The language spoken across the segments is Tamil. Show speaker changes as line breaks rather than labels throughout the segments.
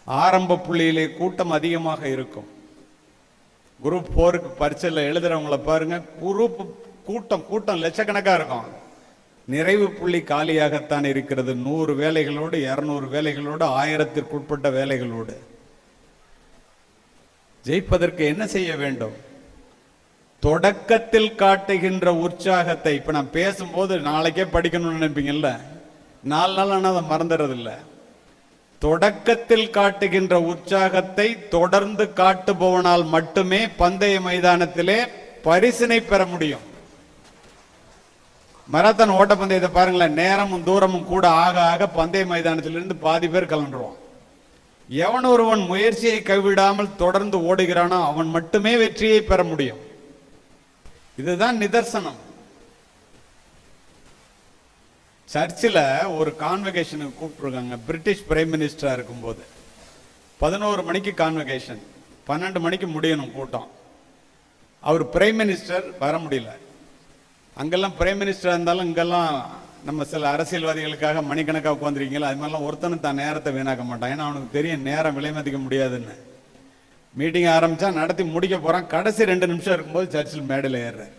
ஆரம்ப புள்ளியிலே கூட்டம் அதிகமாக இருக்கும். குரூப் 4க்கு பரீட்சையில் எழுதுறவங்களை பாருங்க, குரூப் கூட்டம் லட்சக்கணக்காக இருக்கும். நிறைவு புள்ளி காலியாகத்தான் இருக்கிறது. 100 வேலைகளோடு, 200 வேலைகளோடு, 1000த்திற்குட்பட்ட வேலைகளோடு. ஜெயிப்பதற்கு என்ன செய்ய வேண்டும்? தொடக்கத்தில் காட்டுகின்ற உற்சாகத்தை. இப்ப நான் பேசும்போது நாளைக்கே படிக்கணும்னு நினைப்பீங்கல்ல, 4 நாள் ஆனால் அதை மறந்துடுறதில்ல. தொடக்கத்தில் காட்டுகின்ற உற்சாகத்தை தொடர்ந்து காட்டுபவனால் மட்டுமே பந்தய மைதானத்திலே பரிசினை பெற முடியும். மராத்தான் ஓட்ட பந்தயத்தை பாருங்களேன், நேரமும் தூரமும் கூட ஆக ஆக பந்தய மைதானத்திலிருந்து பாதி பேர் கலண்டுருவான். எவன் ஒருவன் முயற்சியை கைவிடாமல் தொடர்ந்து ஓடுகிறானோ அவன் மட்டுமே வெற்றியை பெற முடியும். இதுதான் நிதர்சனம். சர்ச்சில் ஒரு கான்வகேஷனுக்கு கூப்பிட்டுருக்காங்க. பிரிட்டிஷ் பிரைம் மினிஸ்டரா இருக்கும்போது 11 மணிக்கு கான்வகேஷன், 12 மணிக்கு முடியணும் கூட்டம். அவர் பிரைம் மினிஸ்டர் வர முடியல. அங்கெல்லாம் பிரைம் மினிஸ்டர் இருந்தாலும் இங்கெல்லாம் நம்ம சில அரசியல்வாதிகளுக்காக மணிக்கணக்காக உட்காந்துருக்கீங்களா, அது மாதிரிலாம் ஒருத்தனும் தான் நேரத்தை வீணாக்க மாட்டான். ஏன்னா அவனுக்கு தெரியும் நேரம் விலை மதிக்க முடியாதுன்னு. மீட்டிங் ஆரம்பிச்சா நடத்தி முடிக்க போறான், கடைசி 2 நிமிஷம் இருக்கும்போது சர்ச்சில் மேடையில் ஏறுறாரு.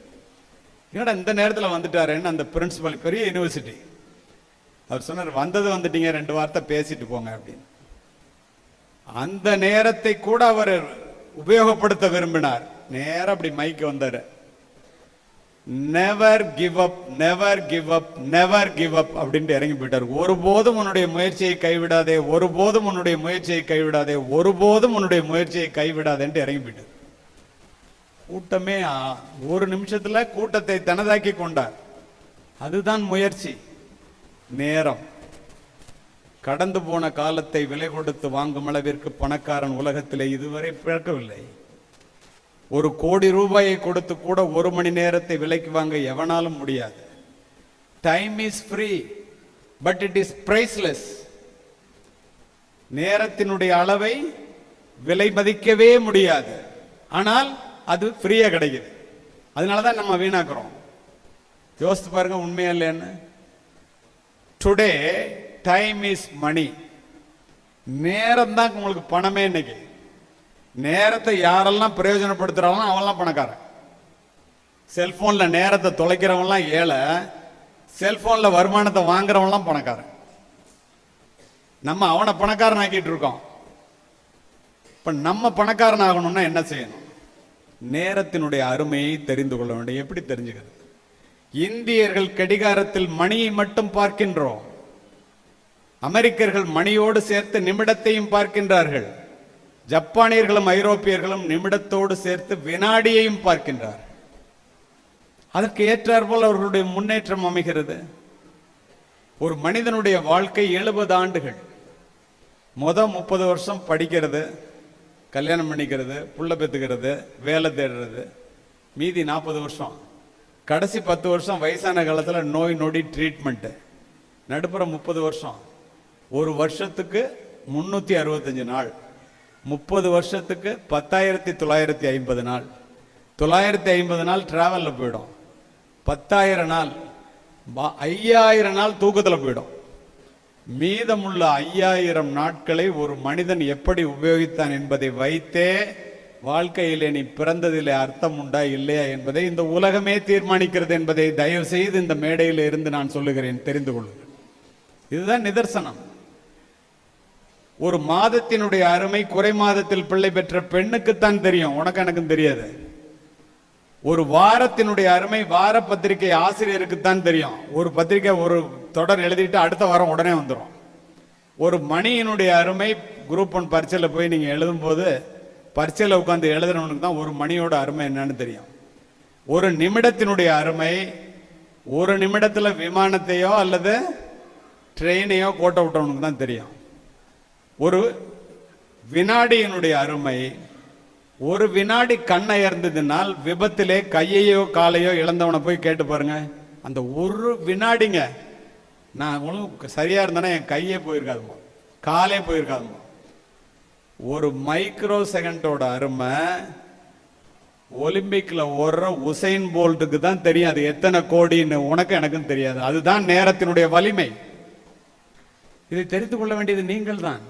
ஏன்னா இந்த நேரத்தில் வந்துட்டாருன்னு அந்த பிரின்சிபல், பெரிய யூனிவர்சிட்டி, அவர் சொன்னார், வந்துட்டீங்க, 2 வார்த்தை பேசிட்டு போங்க அப்படின்னு. அந்த நேரத்தை கூட அவர் உபயோகப்படுத்த விரும்பினார். நேரம் அப்படி மைக்கு வந்தாரு. Never give up, never give up, never give up அப்படின்ட்டு இறங்கி போயிட்டார். ஒருபோதும் உன்னுடைய முயற்சியை கைவிடாதே, ஒருபோதும் உன்னுடைய முயற்சியை கைவிடாதே, ஒருபோதும் உன்னுடைய முயற்சியை கைவிடாதேன்ட்டு இறங்கி போயிட்டார். கூட்டமே 1 நிமிஷத்துல கூட்டத்தை தனதாக்கி கொண்டார். அதுதான் முயற்சி. நேரம். கடந்து போன காலத்தை விலை கொடுத்து வாங்கும் அளவிற்கு பணக்காரன் உலகத்திலே இதுவரை பிறக்கவில்லை. 1 கோடி ரூபாயை கொடுத்து கூட 1 மணி நேரத்தை விலைக்கு வாங்க எவனாலும் முடியாது. Time is free but it is priceless. நேரத்தினுடைய அளவை விலை மதிக்கவே முடியாது, ஆனால் அது ஃப்ரீயா கிடைக்குது. அதனாலதான் நம்ம வீணாக்குறோம். யோசித்து பாருங்க, உண்மையா இல்லைன்னு. டுடே டைம் இஸ் மணி. நேரம் தான் உங்களுக்கு பணமே. இன்னைக்கு நேரத்தை யாரெல்லாம் பிரயோஜனப்படுத்துறாங்களோ அவெல்லாம் பணக்காரன். செல்போன்ல நேரத்தை தொலைக்கிறவன்லாம் ஏழை, செல்போன்ல வருமானத்தை வாங்குறவன்லாம் பணக்காரன். நம்ம அவனை பணக்காரன் ஆக்கிட்டு இருக்கோம். இப்ப நம்ம பணக்காரன் ஆகணும்னா என்ன செய்யணும்? நேரத்தினுடைய அருமையை தெரிந்து கொள்ள வேண்டும். எப்படி தெரிஞ்சுக்கிறது? இந்தியர்கள் கடிகாரத்தில் மணியை மட்டும் பார்க்கின்றோம். அமெரிக்கர்கள் மணியோடு சேர்த்து நிமிடத்தையும் பார்க்கின்றார்கள். ஜப்பானியர்களும் ஐரோப்பியர்களும் நிமிடத்தோடு சேர்த்து வினாடியையும் பார்க்கின்றார். அதற்கு ஏற்றாற்போல் அவர்களுடைய முன்னேற்றம் அமைகிறது. ஒரு மனிதனுடைய வாழ்க்கை 70 ஆண்டுகள். 30 வருஷம் படிக்கிறது, கல்யாணம் பண்ணிக்கிறது, புள்ள பெத்துக்கிறது, வேலை தேடுறது. மீதி 40 வருஷம். கடைசி 10 வருஷம் வயசான காலத்தில் நோய் நொடி ட்ரீட்மெண்ட்டு. நடுப்புற 30 வருஷம். ஒரு வருஷத்துக்கு 365 நாள். 30 வருஷத்துக்கு 10,950 நாள். 950 நாள் டிராவலில் போயிடும். 10,000 நாள், 5,000 நாள் தூக்கத்தில் போயிடும். மீதமுள்ள 5,000 நாட்களை ஒரு மனிதன் எப்படி உபயோகித்தான் என்பதை வைத்தே வாழ்க்கையிலே நீ பிறந்ததிலே அர்த்தம் உண்டா இல்லையா என்பதை இந்த உலகமே தீர்மானிக்கிறது என்பதை தயவு செய்து இந்த மேடையில் இருந்து நான் சொல்லுகிறேன், தெரிந்து கொள்ளுங்கள். இதுதான் நிதர்சனம். ஒரு மாதத்தினுடைய அருமை குறை மாதத்தில் பிள்ளை பெற்ற பெண்ணுக்குத்தான் தெரியும், உனக்கு எனக்கும் தெரியாது. ஒரு வாரத்தினுடைய அருமை வார பத்திரிகை ஆசிரியருக்குத்தான் தெரியும். ஒரு பத்திரிகை ஒரு தொடர் எழுதிட்டு அடுத்த வாரம் உடனே வந்துடும். ஒரு மணியினுடைய அருமை குரூப் 1 பரீட்சையில் போய் நீங்க எழுதும் போது பரீட்சையில் உட்காந்து எழுதுறவனுக்கு தான் ஒரு மணியோட அருமை என்னன்னு தெரியும். ஒரு நிமிடத்தினுடைய அருமை, 1 நிமிடத்துல விமானத்தையோ அல்லது ட்ரெயினையோ கோட்டை விட்டவனுக்கு தான் தெரியும். ஒரு வினாடியினுடைய அருமை, 1 வினாடி கண்ணயர்ந்ததினால் விபத்திலே கையையோ காலையோ இழந்தவனை போய் கேட்டு பாருங்க. அந்த 1 வினாடிங்க, நான் உங்களுக்கு சரியா இருந்தேன்னா என் கையே போயிருக்காதுமா, காலே போயிருக்காதுமா. ஒரு மைக்ரோ செகண்டோட அருமை ஒலிம்பிக்ல ஓடுற உசைன் போல்ட்டுக்கு தான் தெரியும். அது எத்தனை கோடின்னு உனக்கு எனக்கும் தெரியாது. அதுதான் நேரத்தினுடைய வலிமை. இதை தெரிந்து கொள்ள வேண்டியது நீங்கள் தான்.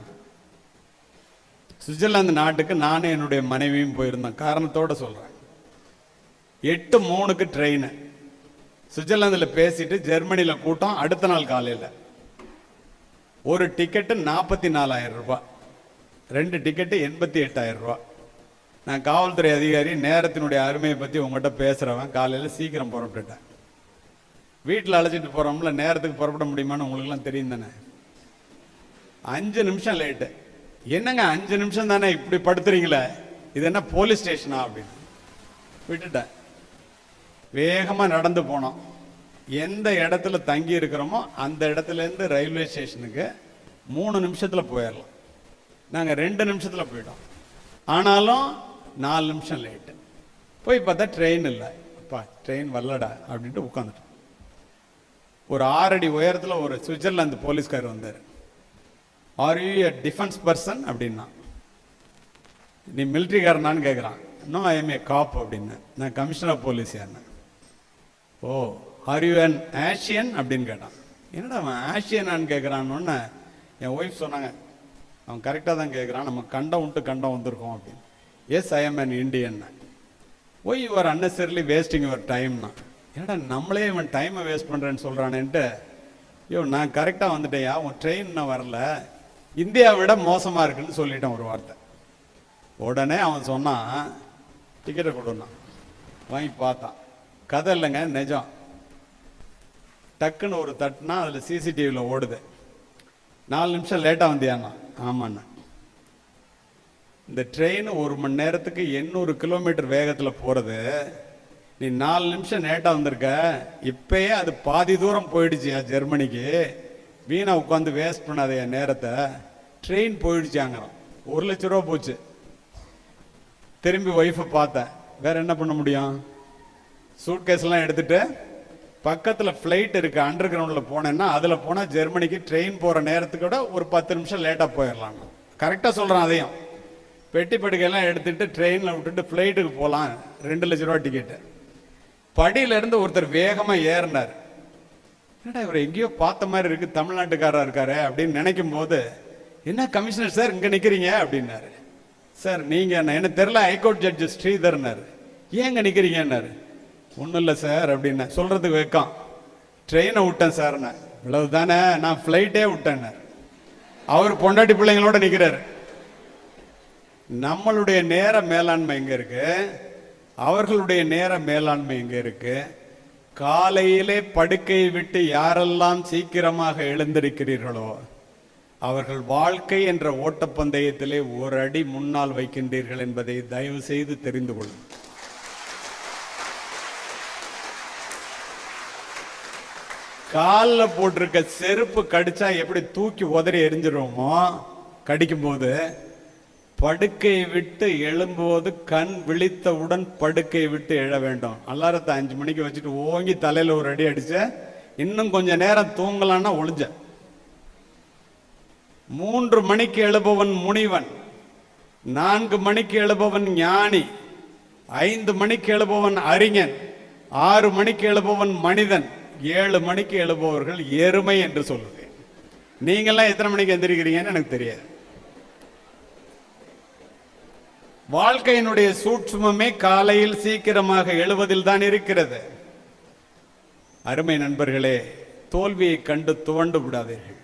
சுவிட்சர்லாந்து நாட்டுக்கு நானும் என்னுடைய மனைவியும் போயிருந்தோம். காரணத்தோட சொல்றேன். 8:03 ட்ரெயின். சுவிட்சர்லாந்தில் பேசிட்டு ஜெர்மனியில் கூட்டம். அடுத்த நாள் காலையில் ஒரு டிக்கெட்டு 44,000 ரூபாய், 2 டிக்கெட்டு 88,000 ரூபாய். நான் காவல்துறை அதிகாரி, நேரத்தினுடைய அருமையை பற்றி உங்கள்கிட்ட பேசுகிறவன். காலையில் சீக்கிரம் புறப்பட்டுட்டேன். வீட்டில் அழைச்சிட்டு போகிறோம்ல, நேரத்துக்கு புறப்பட முடியுமான்னு உங்களுக்குலாம் தெரியும் தானே. 5 நிமிஷம் லேட்டு. என்னங்க 5 நிமிஷம் தானே இப்படி படுத்துறீங்களே, இது என்ன போலீஸ் ஸ்டேஷனா அப்படின்னு விட்டுட்டேன். வேகமாக நடந்து போனோம். எந்த இடத்துல தங்கி இருக்கிறோமோ அந்த இடத்துலேருந்து ரயில்வே ஸ்டேஷனுக்கு 3 நிமிஷத்தில் போயிடலாம். நாங்கள் 2 நிமிஷத்தில் போயிட்டோம். ஆனாலும் 4 நிமிஷம் லேட்டு. போய் பார்த்தா ட்ரெயின் இல்லை. அப்பா ட்ரெயின் வரலடா அப்படின்ட்டு உட்காந்துட்டோம். ஒரு 6 அடி உயரத்தில் ஒரு சுவிட்சர்லாந்து போலீஸ்கார் வந்தார். Are you a defence person அப்படின்னா. நீ மிலிட்ரிக்காரனான்னு கேட்குறான். நோ ஐ எம் ஏ காப் அப்படின்னு. நான் கமிஷனர் ஆஃப் போலீஸ் யாருன்னு. ஓ ஆர் யூ அன் ஆஷியன் அப்படின்னு கேட்டான். என்னடா அவன் ஆஷியனான்னு கேட்குறான்னு என் ஒய்ஃப் சொன்னாங்க, அவன் கரெக்டாக தான் கேட்குறான், நம்ம கண்டம் விட்டு கண்டம் வந்திருக்கோம் அப்படின்னு. Yes I am an Indian. Why you are unnecessarily wasting your டைம்னா. ஏடா நம்மளே இவன் டைமை வேஸ்ட் பண்ணுறேன்னு சொல்கிறானேன்ட்டு, ஐயோ நான் கரெக்டாக வந்துட்டேயா, உன் ட்ரெயின் நான் வரல, இந்தியாவை விட மோசமாக இருக்குன்னு சொல்லிட்டேன் ஒரு வார்த்தை. உடனே அவன் சொன்னான், டிக்கெட்டை கொடுத்தான். வாங்கி பார்த்தான். கதை இல்லைங்க, நிஜம். டக்குன்னு ஒரு தட்டுனா அதில் சிசிடிவியில் ஓடுது. 4 நிமிஷம் லேட்டாக வந்தியாண்ணா. ஆமாண்ணா. இந்த ட்ரெயின் 1 மணி நேரத்துக்கு 800 கிலோமீட்டர் வேகத்தில் போகிறது. நீ 4 நிமிஷம் லேட்டாக வந்திருக்க. இப்பயே அது பாதி தூரம் போயிடுச்சியா ஜெர்மனிக்கு. வீணா உட்காந்து வேஸ்ட் பண்ணாத என் நேரத்தை. ட்ரெயின் போயிடுச்சாங்கிறான். 1 லட்ச ரூபா போச்சு. திரும்பி ஒய்ஃபை பார்த்தேன். வேற என்ன பண்ண முடியும்? சூட்கேஸ்லாம் எடுத்துட்டு பக்கத்தில் ஃப்ளைட் இருக்கு, அண்டர் கிரவுண்டில் போனேன்னா அதில் போனால் ஜெர்மனிக்கு ட்ரெயின் போகிற நேரத்துக்கு விட ஒரு 10 நிமிஷம் லேட்டாக போயிடலாம். கரெக்டாக சொல்கிறேன். அதையும் பெட்டி படுக்கையெல்லாம் எடுத்துட்டு ட்ரெயினில் விட்டுட்டு ஃப்ளைட்டுக்கு போகலாம். 2 லட்ச ரூபா டிக்கெட்டு. படியிலேருந்து ஒருத்தர் வேகமாக ஏறினார். என்னடா இவர் எங்கேயோ பார்த்த மாதிரி இருக்கு, தமிழ்நாட்டுக்காரா இருக்காரு அப்படின்னு நினைக்கும் போது, என்ன கமிஷனர் சார் இங்கே நிற்கிறீங்க அப்படின்னாரு. சார் நீங்கள் என்ன தெரில, ஹைகோர்ட் ஜட்ஜு ஸ்ரீதர்னாரு. ஏங்க நிற்கிறீங்கன்னாரு. ஒன்றும் இல்லை சார் அப்படின்னு சொல்கிறதுக்கு வைக்கான். ட்ரெயினை விட்டேன் சார்ண்ணே. இவ்வளவு தானே, நான் ஃப்ளைட்டே விட்டேன்னார். அவர் பொண்டாட்டி பிள்ளைங்களோட நிற்கிறாரு. நம்மளுடைய நேர மேலாண்மை எங்கே இருக்கு? அவர்களுடைய நேர மேலாண்மை எங்கே இருக்கு? காலையிலே படுக்கையை விட்டு யாரெல்லாம் சீக்கிரமாக எழுந்திருக்கிறீர்களோ அவர்கள் வாழ்க்கை என்ற ஓட்டப்பந்தயத்திலே ஒரு அடி முன்னால் வைக்கின்றீர்கள் என்பதை தயவு செய்து தெரிந்து கொள்ளும். காலில் போட்டிருக்க செருப்பு கடிச்சா எப்படி தூக்கி உதறி எரிஞ்சிருவோமோ, கடிக்கும் போது படுக்கையை விட்டு எழும்போது கண் விழித்தவுடன் படுக்கையை விட்டு எழ வேண்டும். அலாரத்தை 5 மணிக்கு வச்சுட்டு ஓங்கி தலையில ஒரு அடி அடிச்ச, இன்னும் கொஞ்ச நேரம் தூங்கலான்னா ஒளிஞ்ச. 3 மணிக்கு எழுபவன் முனிவன், 4 மணிக்கு எழுபவன் ஞானி, 5 மணிக்கு எழுபவன் அறிஞன், 6 மணிக்கு எழுபவன் மனிதன், 7 மணிக்கு எழுபவர்கள் எருமை என்று சொல்லுவேன். நீங்கெல்லாம் எத்தனை மணிக்கு எந்திரிக்கிறீங்கன்னு எனக்கு தெரியாது. வாழ்க்கையினுடைய சூட்சுமமே காலையில் சீக்கிரமாக எழுவதில் தான் இருக்கிறது. அருமை நண்பர்களே, தோல்வியை கண்டு துவண்டு விடாதீர்கள்.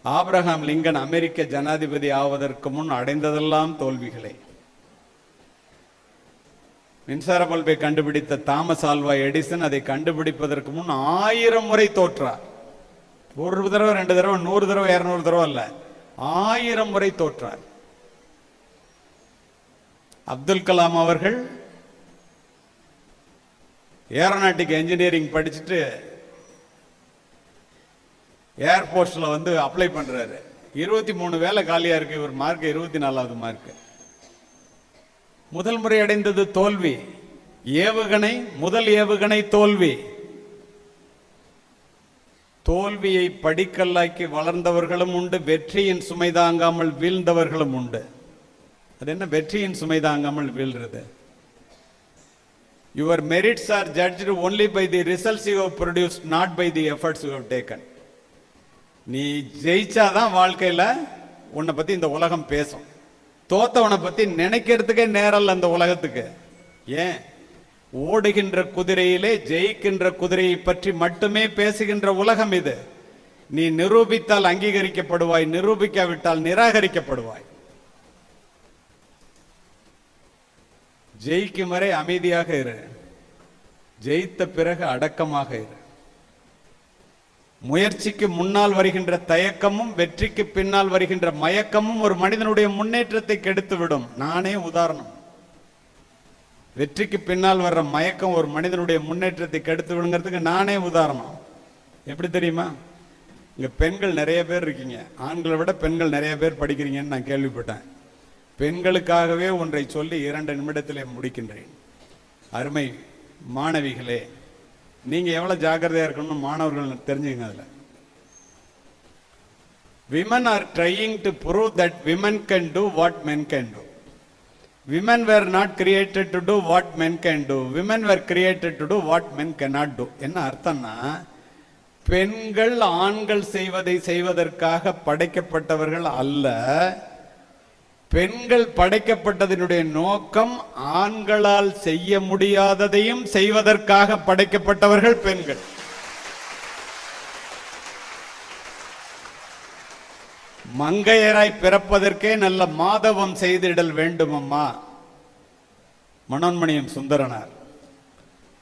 ஆபிரகாம் லிங்கன் அமெரிக்க ஜனாதிபதி ஆவதற்கு முன் அடைந்ததெல்லாம் தோல்விகளே. மின்சார பல்பை கண்டுபிடித்த தாமஸ் ஆல்வா எடிசன் அதை கண்டுபிடிப்பதற்கு முன் 1000 முறை தோற்றார். 1 தடவை 2 தடவை 100 தடவை 200 தடவை அல்ல, 1000 முறை தோற்றார். அப்துல் கலாம் அவர்கள் ஏரோநாட்டிக் இன்ஜினியரிங் படிச்சுட்டு ஏர்போர்ட்ஸ்ல வந்து அப்ளை பண்றாரு. 23 வேலை காலியா இருக்கு. இவர் மார்க் 24வது மார்க். முதல் முறை அடைந்தது தோல்வி. ஏவுகணை, முதல் ஏவுகணை தோல்வி. தோல்வியை படிக்கல்லாக்கி வளர்ந்தவர்களும் உண்டு, வெற்றியின் சுமை தாங்காமல் வீழ்ந்தவர்களும் உண்டு. அது என்ன வெற்றியின் சுமை தாங்காமல் வீழ்றது? Your merits are judged only by the results you have produced, not by the efforts you have taken. நீ ஜெயிச்சாதான் வாழ்க்கையில உன்னை பத்தி இந்த உலகம் பேசும். தோத்தவனை பத்தி நினைக்கிறதுக்கே நேரம் அந்த உலகத்துக்கு. ஏன்? ஓடுகின்ற குதிரையிலே ஜெயிக்கின்ற குதிரையை பற்றி மட்டுமே பேசுகின்ற உலகம் இது. நீ நிரூபித்தால் அங்கீகரிக்கப்படுவாய், நிரூபிக்காவிட்டால் நிராகரிக்கப்படுவாய். ஜெயிக்கும் வரை அமைதியாக இரு, ஜெயித்த பிறகு அடக்கமாக இரு. முயற்சிக்கு முன்னால் வருகின்ற தயக்கமும் வெற்றிக்கு பின்னால் வருகின்ற மயக்கமும் ஒரு மனிதனுடைய முன்னேற்றத்தை கெடுத்துவிடும். நானே உதாரணம். வெற்றிக்கு பின்னால் வர்ற மயக்கம் ஒரு மனிதனுடைய முன்னேற்றத்தை கெடுத்து விடுங்கிறதுக்கு நானே உதாரணம். எப்படி தெரியுமா? இங்க பெண்கள் நிறைய பேர் இருக்கீங்க, ஆண்களை விட பெண்கள் நிறைய பேர் படிக்கிறீங்கன்னு நான் கேள்விப்பட்டேன். பெண்களுக்காகவே ஒன்றை சொல்லி 2 நிமிடத்திலே முடிக்கின்றேன். அருமை மாணவிகளே, நீங்க எவ்வளவு ஜாக்கிரதையா இருக்கணும்னு மாணவர்கள் தெரிஞ்சுங்க. அதுல women are trying to prove that women can do what men can do. Women were not created to do what men can do. Women were created to do what men cannot do. என்ன அர்த்தம்னா, பெண்கள் ஆண்கள் செய்வதை செய்வதற்காக படைக்கப்பட்டவர்கள் அல்ல. பெண்கள் படைக்கப்பட்டதனுடைய நோக்கம் ஆண்களால் செய்ய முடியாததையும் செய்வதற்காக படைக்கப்பட்டவர்கள் பெண்கள். மங்கையராய் பிறப்பதற்கே நல்ல மாதவம் செய்திடல் வேண்டுமம்மா. மனோன்மணியம் சுந்தரனார்.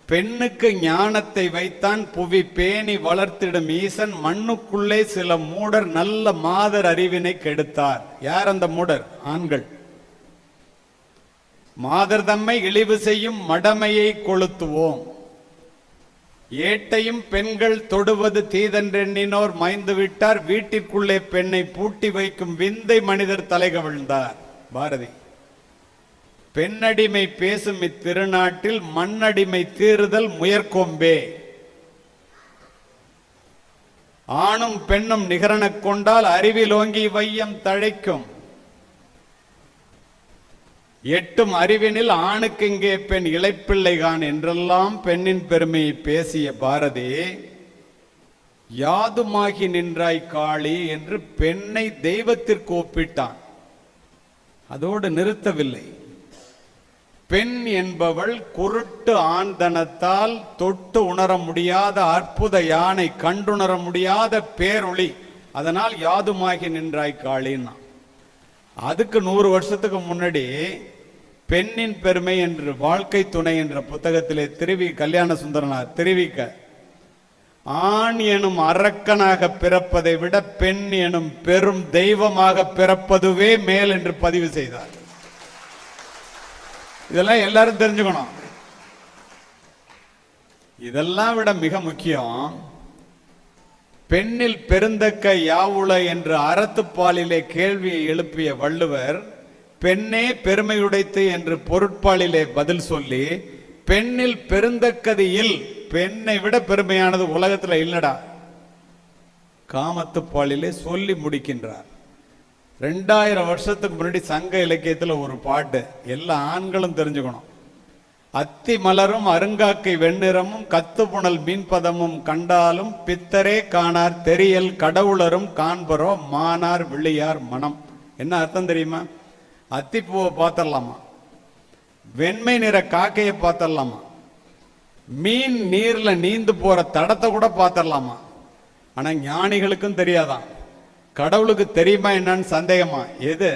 பெண்ணுக்கு ஞானத்தை வைத்தான் புவி பேணி வளர்த்திடும் ஈசன், மண்ணுக்குள்ளே சில மூடர் நல்ல மாதர் அறிவினை கெடுத்தார். யார் அந்த மூடர்? ஆண்கள். மாதர் தம்மை இழிவு செய்யும் மடமையை கொளுத்துவோம். ஏட்டையும் பெண்கள் தொடுவது தீதென்றெண்ணினோர் மாய்ந்து விட்டார். வீட்டிற்குள்ளே பெண்ணை பூட்டி வைக்கும் விந்தை மனிதர் தலைகவிழ்ந்தார். பாரதி. பெண்ணடிமை பேசும் இத்திருநாட்டில் மண்ணடிமை தீருதல் முயற்கொம்பே. ஆணும் பெண்ணும் நிகரனக் கொண்டால் அறிவிலோங்கி வையம் தழைக்கும். எட்டும் அறிவினில் ஆணுக்கு இங்கே பெண் இளைப்பிள்ளைகான் என்றெல்லாம் பெண்ணின் பெருமையை பேசிய பாரதி, யாதுமாகி நின்றாய் காளி என்று பெண்ணை தெய்வத்திற்கு ஒப்பிட்டான். அதோடு நிறுத்தவில்லை. பெண் என்பவள் குருட்டு ஆண்தனத்தால் தொட்டு உணர முடியாத அற்புத யானை, கண்டுணர முடியாத பேரொளி. அதனால் யாதுமாகி நின்றாய் காளின்னா. அதுக்கு 100 வருஷத்துக்கு முன்னாடி பெண்ணின் பெருமை என்று வாழ்க்கை துணை என்ற புத்தகத்திலே திருவி கல்யாண சுந்தரனார் தெரிவிக்க, ஆண் எனும் அரக்கனாக பிறப்பதை விட பெண் எனும் பெரும் தெய்வமாக பிறப்பதுவே மேல் என்று பதிவு செய்தார். இதெல்லாம் எல்லாரும் தெரிஞ்சுக்கணும். இதெல்லாம் விட மிக முக்கியம், பெண்ணில் பெருந்தக்க யாவுள என்று அறத்துப்பாலிலே கேள்வியை எழுப்பிய வள்ளுவர், பெண்ணே பெருமையுடைத்து என்று பொருட்பாலிலே பதில் சொல்லி, பெண்ணில் பெருந்தக்கது இல், பெண்ணை விட பெருமையானது உலகத்துல இல்லடா, காமத்துப்பாலிலே சொல்லி முடிக்கின்றார். 2000 வருஷத்துக்கு முன்னாடி சங்க இலக்கியத்துல ஒரு பாட்டு, எல்லா ஆண்களும் தெரிஞ்சுக்கணும். அத்தி மலரும் அருங்காக்கை வெண்ணிறமும் கத்துப்புணல் மீன்பதமும் கண்டாலும் பித்தரே காணார் தெரியல் கடவுளரும் காண்பரோ மானார் விழியார் மனம். என்ன அர்த்தம் தெரியுமா? அத்திப்பூவை பார்த்தரலாமா, வெண்மை நிற காக்கையை பார்த்தரலாமா, மீன் நீர்ல நீந்து போற தடத்தை கூட பார்த்தரலாமா. ஆனா ஞானிகளுக்கும் தெரியாதான், கடவுளுக்கு தெரியுமா என்னன்னு சந்தேகமா. எது?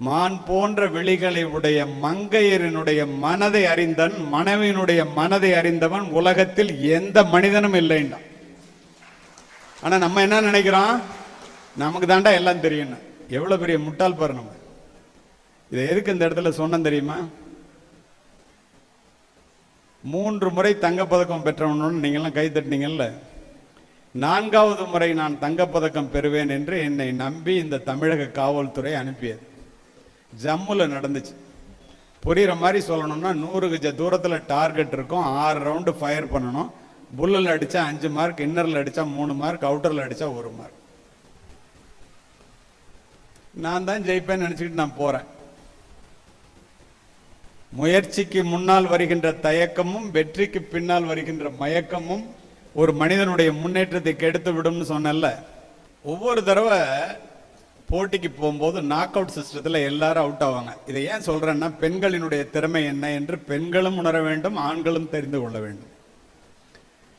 மான் போன்ற விழிகளை உடைய மங்கையரினுடைய மனதை அறிந்தன், மனைவியினுடைய மனதை அறிந்தவன் உலகத்தில் எந்த மனிதனும் இல்லைன்னா. ஆனா நம்ம என்ன நினைக்கிறோம், நமக்கு தாண்டா எல்லாம் தெரியும். எவ்வளவு பெரிய முட்டாள் பாரு நம்ம. இதை எதுக்கு இந்த இடத்துல சொன்ன தெரியுமா? 3 முறை தங்கப்பதக்கம் பெற்றவனு நீங்கெல்லாம் கை தட்டினீங்கல்ல, 4வது முறை நான் தங்கப்பதக்கம் பெறுவேன் என்று என்னை நம்பி இந்த தமிழக காவல்துறை அனுப்பியது. ஜம்முல நடந்துச்சு. புரியுற மாதிரி சொல்லணும்னா 100 கஜ தூரத்தில் டார்கெட் இருக்கும், 6 ரவுண்டு ஃபயர் பண்ணணும். புல்லில் அடித்தா 5 மார்க், இன்னரில் அடித்தா 3 மார்க், அவுட்டரில் அடித்தா 1 மார்க். நான் தான் ஜெயிப்பேன்னு நினச்சிக்கிட்டு நான் போகிறேன். முயற்சிக்கு முன்னால் வருகின்ற தயக்கமும் வெற்றிக்கு பின்னால் வருகின்ற மயக்கமும் ஒரு மனிதனுடைய முன்னேற்றத்தை கெடுத்து விடும்னு சொன்னல. ஒவ்வொரு தடவை போட்டிக்கு போகும்போது நாக் அவுட் சிஸ்டத்தில் எல்லாரும் அவுட் ஆவாங்க. இதை ஏன் சொல்றேன்னா, பெண்களினுடைய திறமை என்ன என்று பெண்களும் உணர வேண்டும், ஆண்களும் தெரிந்து கொள்ள வேண்டும்.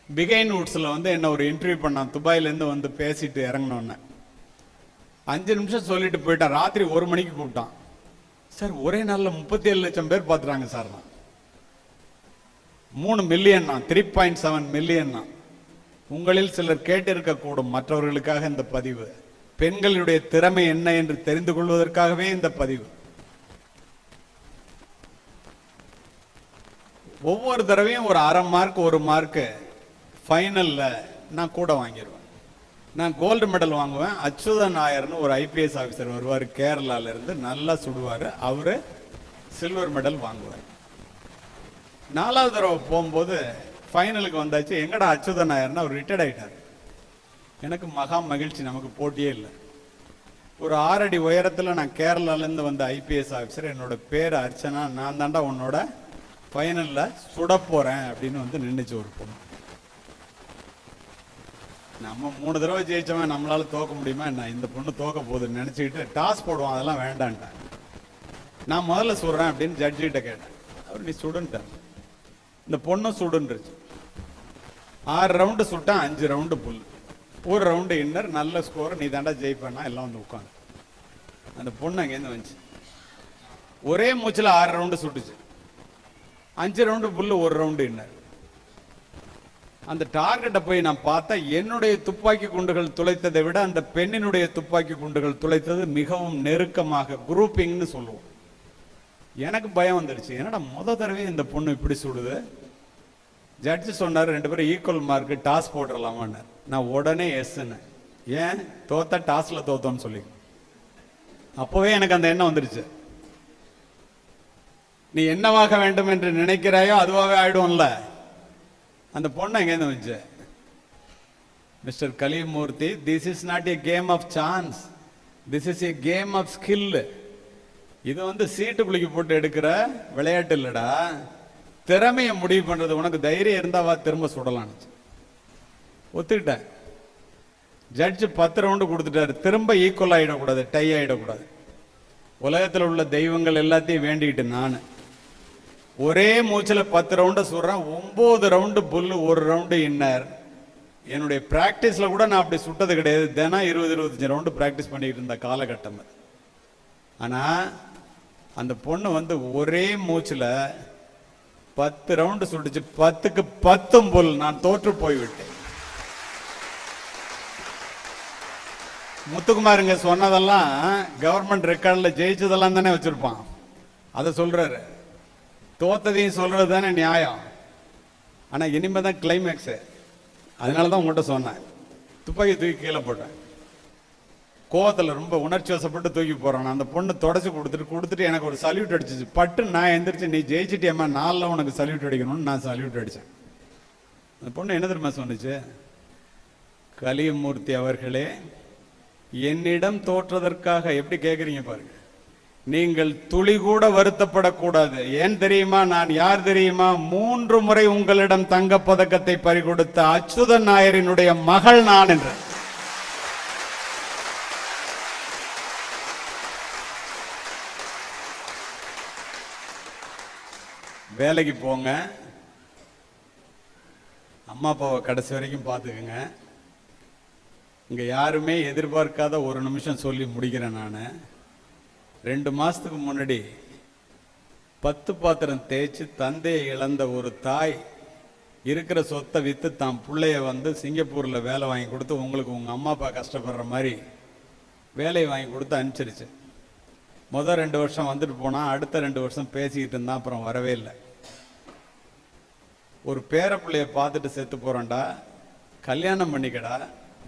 பிகைன் வுட்ஸில் வந்து என்ன ஒரு இன்டர்வியூ பண்ணான். துபாயிலேருந்து வந்து பேசிட்டு இறங்கினோன்னே 5 நிமிஷம் சொல்லிட்டு போயிட்டான். ராத்திரி 1 மணிக்கு கூப்பிட்டான். சார், ஒரே நாளில் 37 லட்சம் பேர் பார்த்துறாங்க சார். நான் 3 மில்லியன், 3.7 மில்லியன். உங்களில் சிலர் கேட்டிருக்கக்கூடும். மற்றவர்களுக்காக இந்த பதிவு. பெண்களுடைய திறமை என்ன என்று தெரிந்து கொள்வதற்காகவே இந்த பதிவு. ஒவ்வொரு தடவையும் ஒரு 1/2 மார்க் 1 மார்க் ஃபைனல்ல நான் கூட வாங்கிடுவேன். நான் கோல்டு மெடல் வாங்குவேன். அச்சுதன் நாயர்னு ஒரு IPS ஆஃபீஸர் வருவார், கேரளால இருந்து, நல்லா சுடுவார். அவரு சில்வர் மெடல் வாங்குவார். 4வது தடவை போகும்போது ஃபைனலுக்கு வந்தாச்சு. எங்கடா அச்சுதன் நாயர்னா அவர் ரிட்டையர்ட் ஆகிட்டார். எனக்கு மகா மகிழ்ச்சி, நமக்கு போட்டியே இல்லை. ஒரு 6 அடி உயரத்தில் நான் கேரளாலேருந்து வந்த IPS ஆஃபீஸர், என்னோட பேர் அர்ச்சனா, நான் தாண்டா உன்னோட ஃபைனலில் சுட போகிறேன் அப்படின்னு வந்து நின்றுச்சு ஒரு பொண்ணு. நம்ம 3 தடவை ஜெயிச்சவன் நம்மளால தோக்க முடியுமா என்ன? இந்த பொண்ணு தோக்க போகுதுன்னு நினச்சிக்கிட்டு டாஸ் போடுவான். அதெல்லாம் வேண்டான்ட்டேன். நான் முதல்ல சுடுறேன் அப்படின்னு ஜட்ஜிகிட்ட கேட்டேன். அவர் நீ சுடுன்ட்டார். இந்த பொண்ணும் சுடுன்றுச்சு. 6 ரவுண்டு சுட்டான், 5 ரவுண்டு புல், 1 ரவுண்டு இன்னர். நல்ல ஸ்கோர், நீ தாண்டா ஜெயிப்பேன்னா எல்லாம் வந்து உட்காந்து. அந்த பொண்ணு அங்கேருந்து வந்துச்சு. ஒரே மூச்சில் 6 ரவுண்டு சுட்டுச்சு. 5 ரவுண்டு புல், 1 ரவுண்டு இன்னர். அந்த டார்கெட்டை போய் நான் பார்த்தா, என்னுடைய துப்பாக்கி குண்டுகள் துளைத்ததை விட அந்த பெண்ணினுடைய துப்பாக்கி குண்டுகள் துளைத்தது மிகவும் நெருக்கமாக, குரூப்பிங்னு சொல்லுவோம். எனக்கு பயம் வந்துடுச்சு. என்னடா தடவை இந்த பொண்ணு இப்படி சுடுது. ஜட்ஜு சொன்னார் 2 பேரும் ஈக்குவல் மார்க்கு, டாஸ் போட்டுடலாமான்னு. நான் உடனே எஸ்ன்னு. ஏன் தோத்தா டாஸ்ல தோத்தோன்னு சொல்லி. அப்போவே எனக்கு அந்த எண்ணம் வந்துடுச்சு. நீ என்னவாக வேண்டும் என்று நினைக்கிறாயோ அதுவாகவே ஆயிடும்ல. அந்த பொண்ணு எங்கேருந்து வந்துச்சு? Mister Kalimurthy, this is not a game of chance, this is a game of skill. இது வந்து சீட்டு குலுக்கி போட்டு எடுக்கிற விளையாட்டு இல்லடா. திறமையை முடிவு பண்றது. உனக்கு தைரியம் இருந்தாவா திரும்ப சுடலாம். ஒத்துக்கிட்டேன். ஜட்ஜு 10 ரவுண்டு கொடுத்துட்டாரு. திரும்ப ஈக்குவல் ஆகிடக்கூடாது, டை ஆகிடக்கூடாது. உலகத்தில் உள்ள தெய்வங்கள் எல்லாத்தையும் வேண்டிக்கிட்டு நான் ஒரே மூச்சில் 10 ரவுண்டை சுடுறேன். 9 ரவுண்டு புல்லு, 1 ரவுண்டு இன்னர். என்னுடைய பிராக்டிஸில் கூட நான் அப்படி சுட்டது கிடையாது. தினம் 20-25 ரவுண்டு பிராக்டிஸ் பண்ணிக்கிட்டு இருந்த காலகட்டம். ஆனால் அந்த பொண்ணு வந்து ஒரே மூச்சில் 10 ரவுண்டு சுட்டுச்சு. 10க்கு 10 புல். நான் தோற்று போய்விட்டேன். முத்துக்குமாருங்க சொன்னதெல்லாம் கவர்மெண்ட் ரெக்கார்டில் ஜெயிச்சதெல்லாம் தானே வச்சிருப்பான். அதை சொல்றாரு. தோத்ததையும் சொல்றது தானே நியாயம். ஆனால் இனிமே தான் கிளைமேக்ஸு. அதனால தான் உங்கள்கிட்ட சொன்னேன். துப்பாக்கி தூக்கி கீழே போட்டேன். கோவத்தில் ரொம்ப உணர்ச்சி வசப்பட்டு தூக்கி போகிறான். அந்த பொண்ணு தொடச்சி கொடுத்துட்டு எனக்கு ஒரு சல்யூட் அடிச்சிச்சு. பட்டு நான் எந்திரிச்சு, நீ ஜெயிச்சிட்டியம்மா, 4ல் உனக்கு சல்யூட் அடிக்கணும்னு நான் சல்யூட் அடித்தேன். அந்த பொண்ணு என்ன தெரியுமா சொன்னிச்சு? கலிமூர்த்தி அவர்களே, என்னிடம் தோற்றதற்காக எப்படி கேட்குறீங்க பாருங்க. நீங்கள் துளி கூட வருத்தப்படக்கூடாது. ஏன் தெரியுமா? நான் யார் தெரியுமா? 3 முறை உங்களிடம் தங்க பதக்கத்தை பறிகொடுத்த அச்சுதன் நாயரினுடைய மகள் நான் என்று. வேலைக்கு போங்க, அம்மா அப்பாவை கடைசி வரைக்கும் பார்த்துக்குங்க. இங்கே யாருமே எதிர்பார்க்காத ஒரு நிமிஷம் சொல்லி முடிக்கிறேன். நான் 2 மாதத்துக்கு முன்னாடி 10 பாத்திரம் தேய்ச்சி தந்தையை இழந்த ஒரு தாய் இருக்கிற சொத்தை விற்று தான் பிள்ளைய வந்து சிங்கப்பூரில் வேலை வாங்கி கொடுத்து, உங்களுக்கு உங்கள் அம்மா அப்பா கஷ்டப்படுற மாதிரி வேலையை வாங்கி கொடுத்து அனுப்பிச்சிருச்சு. முதல் 2 வருஷம் வந்துட்டு போனால், அடுத்த 2 வருஷம் பேசிக்கிட்டு இருந்தான். அப்புறம் வரவே இல்லை. ஒரு பேர பிள்ளைய பார்த்துட்டு செத்து போகிறேன்டா, கல்யாணம் பண்ணிக்கடா,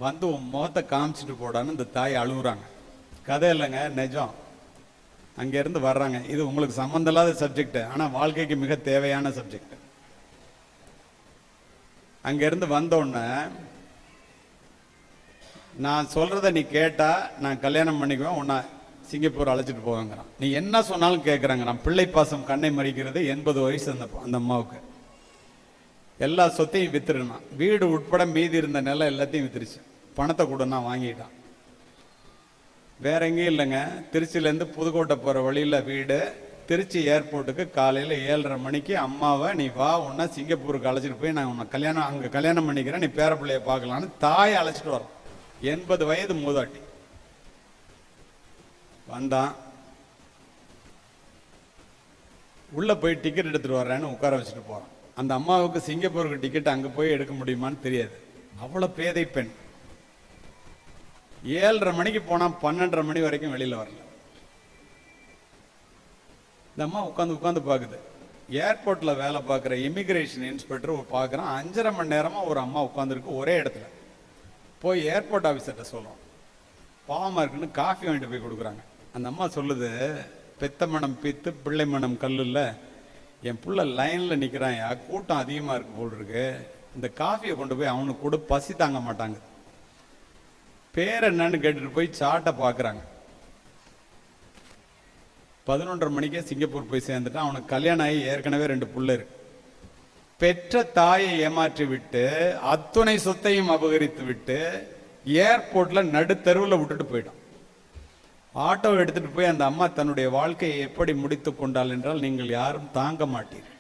வந்து உன் முகத்தை காமிச்சிட்டு போடான்னு இந்த தாய் அழுகுறாங்க. கதை இல்லைங்க, நிஜம். அங்கேருந்து வர்றாங்க. இது உங்களுக்கு சம்மந்தம் இல்லாத சப்ஜெக்ட், ஆனால் வாழ்க்கைக்கு மிக தேவையான சப்ஜெக்ட். அங்கேருந்து வந்தோடனே நான் சொல்கிறத நீ கேட்டால் நான் கல்யாணம் பண்ணிக்குவேன், உன்னை சிங்கப்பூர் அழைச்சிட்டு போவாங்கிறான். நீ என்ன சொன்னாலும் கேட்குறாங்கிறான். பிள்ளை பாசம் கண்ணை மறிக்கிறது. 80 வயசு அந்த அம்மாவுக்கு. எல்லா சொத்தையும் வித்துருனான். வீடு உட்பட மீதி இருந்த நிலம் எல்லாத்தையும் வித்துருச்சு. பணத்தை கூட நான் வாங்கிட்டான். வேற எங்கேயும் இல்லைங்க. திருச்சியிலேருந்து புதுக்கோட்டை போகிற வழியில் வீடு. திருச்சி ஏர்போர்ட்டுக்கு காலையில் 7:30 மணிக்கு அம்மாவை நீ வா உன்ன சிங்கப்பூருக்கு அழைச்சிட்டு போய் நான் உன்னை அங்கே கல்யாணம் பண்ணிக்கிறேன், நீ பேர பிள்ளைய பார்க்கலான்னு தாயை அழைச்சிட்டு வரோம். 80 வயது மூதாட்டி வந்தான். உள்ள போய் டிக்கெட் எடுத்துட்டு வர்றேன்னு உட்கார வச்சுட்டு போறான். அந்த அம்மாவுக்கு சிங்கப்பூருக்கு டிக்கெட் அங்கே போய் எடுக்க முடியுமான்னு தெரியாது. அவ்வளோ பேதை பெண். 7:30 மணிக்கு போனால் 12:30 மணி வரைக்கும் வெளியில் வரல. இந்த அம்மா உட்காந்து பார்க்குது. ஏர்போர்ட்டில் வேலை பார்க்குற இமிகிரேஷன் இன்ஸ்பெக்டர் பார்க்குறான். 5:30 மணி நேரமாக ஒரு அம்மா உட்காந்துருக்கு ஒரே இடத்துல. போய் ஏர்போர்ட் ஆஃபீஸர்கிட்ட சொல்கிறோம், பாவமாக இருக்குன்னு காஃபி வாங்கிட்டு போய் கொடுக்குறாங்க. அந்த அம்மா சொல்லுது, பெத்த மனம் பித்து பிள்ளை மனம் கல்லுல, என் புள்ள லைனில் நிற்கிறான், கூட்டம் அதிகமாக இருக்கு போல் இருக்கு, இந்த காஃபியை கொண்டு போய் அவனுக்கு கூட பசி தாங்க மாட்டாங்க. பேர் என்னன்னு கேட்டுட்டு போய் சாட்டை பார்க்குறாங்க. 11:30 மணிக்கே சிங்கப்பூர் போய் சேர்ந்துட்டான். அவனுக்கு கல்யாணம் ஆகி ஏற்கனவே 2 புள்ள இருக்கு. பெற்ற தாயை ஏமாற்றி விட்டு அத்துணை சொத்தையும் அபகரித்து விட்டு ஏர்போர்ட்ல நடுத்தருவில் விட்டுட்டு போயிட்டான். ஆட்டோ எடுத்துட்டு போய் அந்த அம்மா தன்னுடைய வாழ்க்கையை எப்படி முடித்து கொண்டாள் என்றால் நீங்கள் யாரும் தாங்க மாட்டீர்கள்.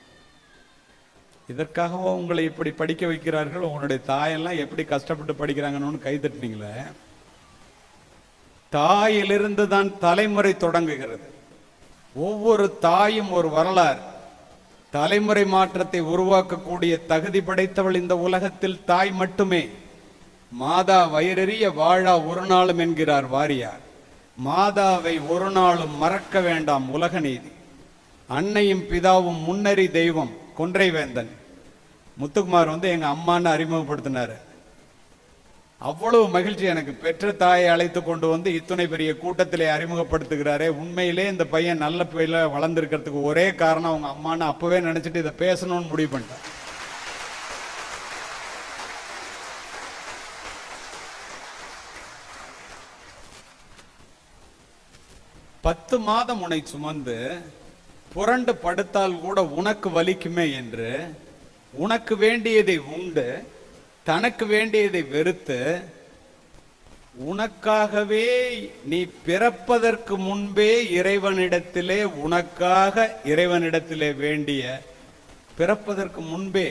இதற்காகவோ உங்களை இப்படி படிக்க வைக்கிறார்கள்? உங்களுடைய தாயெல்லாம் எப்படி கஷ்டப்பட்டு படிக்கிறாங்கன்னு கை தட்டினீங்களே. தாயிலிருந்து தான் தலைமுறை தொடங்குகிறது. ஒவ்வொரு தாயும் ஒரு வரலாறு. தலைமுறை மாற்றத்தை உருவாக்கக்கூடிய தகுதி படைத்தவள் இந்த உலகத்தில் தாய் மட்டுமே. மாதா வயிறறிய வாழா ஒரு நாளும் என்கிறார் வாரியார். மாதாவை ஒரு நாளும் மறக்க வேண்டாம், உலக நீதி. அன்னையும் பிதாவும் முன்னறி தெய்வம், கொன்றைவேந்தன். முத்துக்குமார் எங்க அம்மான்னு அறிமுகப்படுத்தினாரு. அவ்வளவு மகிழ்ச்சி எனக்கு. பெற்ற தாயை அழைத்து கொண்டு வந்து இத்துணை பெரிய கூட்டத்திலே அறிமுகப்படுத்துகிறாரே. உண்மையிலே இந்த பையன் நல்ல பையில வளர்ந்துருக்கிறதுக்கு ஒரே காரணம் அவங்க அம்மான்னு அப்பவே நினைச்சிட்டு இதை பேசணும்னு முடிவு பண்ணிட்டேன். பத்து மாதம் உன்னை சுமந்து புரண்டு படுத்தால் கூட உனக்கு வலிக்குமே என்று உனக்கு வேண்டியதை உண்டு தனக்கு வேண்டியதை வெறுத்து உனக்காகவே நீ பிறப்பதற்கு முன்பே இறைவனிடத்திலே உனக்காக இறைவனிடத்திலே வேண்டிய பிறப்பதற்கு முன்பே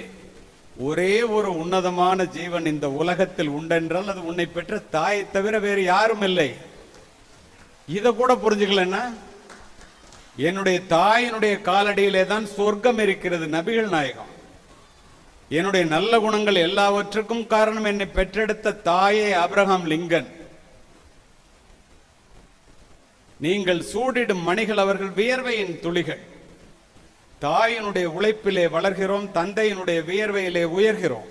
ஒரே ஒரு உன்னதமான ஜீவன் இந்த உலகத்தில் உண்டென்றால் அது உன்னை பெற்ற தாயை தவிர வேறு யாரும் இல்லை. இதை கூட புரிஞ்சுக்கலன்னா என்னுடைய தாயினுடைய காலடியிலே தான் சொர்க்கம் இருக்கிறது. நபிகள் நாயகம், என்னுடைய நல்ல குணங்கள் எல்லாவற்றுக்கும் காரணம் என்னை பெற்றெடுத்த தாயே ஆபிரகாம் லிங்கன். நீங்கள் சூடிடும் மணிகள் அவர்கள் வியர்வையின் துளிகள். தாயினுடைய உழைப்பிலே வளர்கிறோம், தந்தையினுடைய வியர்வையிலே உயர்கிறோம்.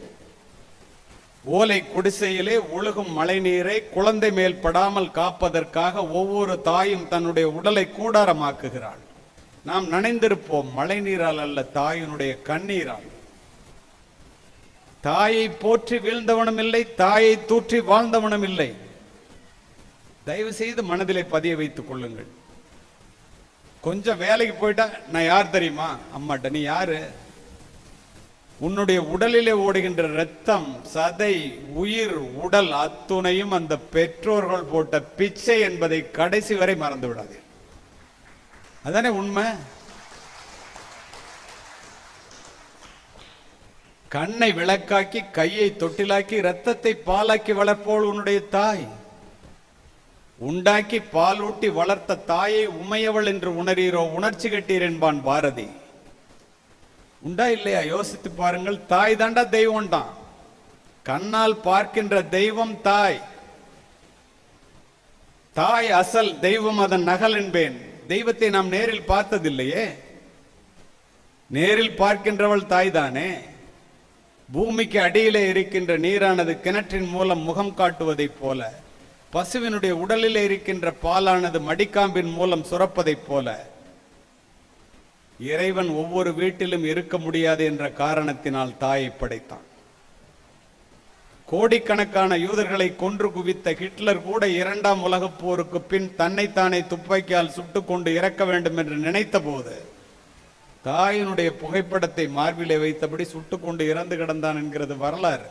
ஓலை குடிசையிலே ஒழுகும் மழை நீரை குழந்தை மேல் படாமல் காப்பதற்காக ஒவ்வொரு தாயும் தன்னுடைய உடலை கூடாரமாக்குகிறாள். நாம் நனைந்திருப்போம் மழை நீரால் அல்ல, தாயினுடைய கண்ணீரால். தாயை போற்றி வீழ்ந்தவனும் இல்லை, தாயை தூற்றி வாழ்ந்தவனும் இல்லை. தயவு செய்து மனதிலே பதிய வைத்துக் கொள்ளுங்கள். கொஞ்சம் வேலைக்கு போயிட்டா நான் யார் தெரியுமா? அம்மாட்ட நீ யாரு? உன்னுடைய உடலிலே ஓடுகின்ற ரத்தம், சதை, உயிர், உடல் அத்துணையும் அந்த பெற்றோர்கள் போட்ட பிச்சை என்பதை கடைசி வரை மறந்து விடாது. அதானே உண்மை. கண்ணை விளக்காக்கி கையை தொட்டிலாக்கி ரத்தத்தை பாலாக்கி வளர்ப்போள் உன்னுடைய தாய். உண்டாக்கி பாலூட்டி வளர்த்த தாயை உமையவள் என்று உணரீரோ, உணர்ச்சி கட்டீர் என்பான் பாரதி. உண்டா இல்லையா? யோசித்து பாருங்கள். தாய் தாண்டா தெய்வம் தான். கண்ணால் பார்க்கின்ற தெய்வம் தாய். தாய் அசல், தெய்வம் அதன் நகல் என்பேன். தெய்வத்தை நாம் நேரில் பார்த்ததில்லையே. நேரில் பார்க்கின்றவள் தாய் தானே. பூமிக்கு அடியிலே இருக்கின்ற நீரானது கிணற்றின் மூலம் முகம் காட்டுவதைப் போல, பசுவினுடைய உடலிலே இருக்கின்ற பாலானது மடிக்காம்பின் மூலம் சுரப்பதைப் போல, இறைவன் ஒவ்வொரு வீட்டிலும் இருக்க முடியாது என்ற காரணத்தினால் தாயை படைத்தான். கோடிக்கணக்கான யூதர்களை கொன்று குவித்த ஹிட்லர் கூட 2ஆம் உலகப் போருக்கு பின் தன்னைத்தானே துப்பாக்கியால் சுட்டுக் கொண்டு இறக்க வேண்டும் என்று நினைத்த போது தாயினுடைய புகைப்படத்தை மார்பிலே வைத்தபடி சுட்டுக்கொண்டு இறந்து கிடந்தான் என்கிறது வரலாறு.